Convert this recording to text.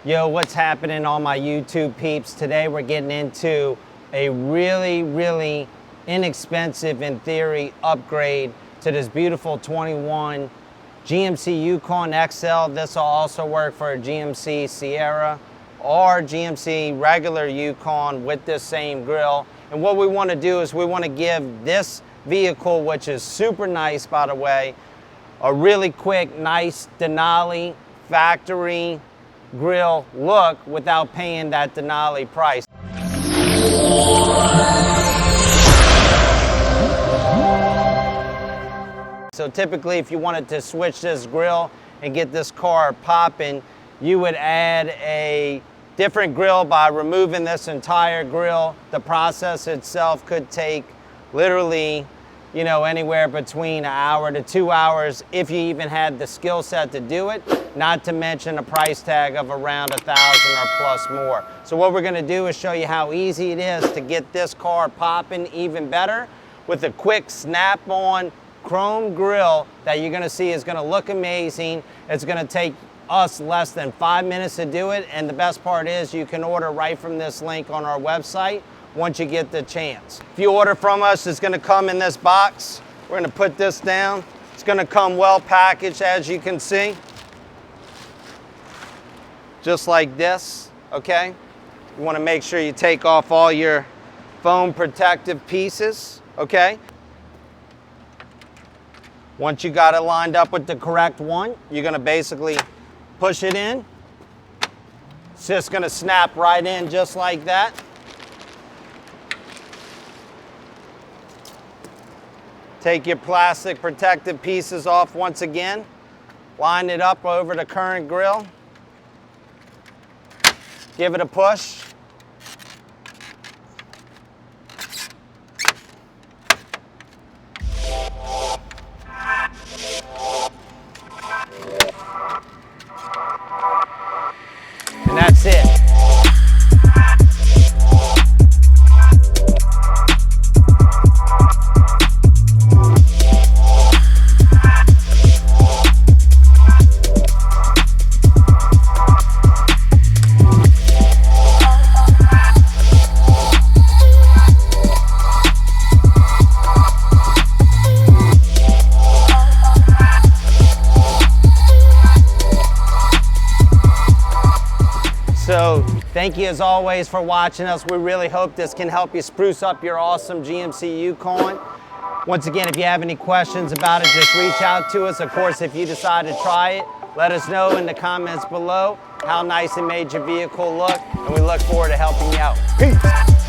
Yo, what's happening, all my YouTube peeps? Today we're getting into a really inexpensive, in theory, upgrade to this beautiful 21 GMC YUKON XL. This will also work for a GMC Sierra or GMC regular YUKON with this same grill. And what we want to do is we want to give this vehicle, which is super nice by the way, a really quick, nice Denali factory grill look without paying that Denali price. So typically if you wanted to switch this grill and get this car popping, you would add a different grill by removing this entire grill. The process itself could take literally, you know, anywhere between an hour to 2 hours if you even had the skill set to do it, not to mention a price tag of around $1,000 or plus more. So what we're gonna do is show you how easy it is to get this car popping even better with a quick snap-on chrome grill that you're gonna see is gonna look amazing. It's gonna take us less than 5 minutes to do it, and the best part is you can order right from this link on our website once you get the chance. If you order from us, it's gonna come in this box. We're gonna put this down. It's gonna come well packaged, as you can see. Just like this, okay? You wanna make sure you take off all your foam protective pieces, okay? Once you got it lined up with the correct one, you're gonna basically push it in. It's just gonna snap right in just like that. Take your plastic protective pieces off once again. Line it up over the current grill. Give it a push. And that's it. So thank you as always for watching us. We really hope this can help you spruce up your awesome GMC YUKON. Once again, if you have any questions about it, just reach out to us. Of course, if you decide to try it, let us know in the comments below how nice it made your vehicle look, and we look forward to helping you out. Peace.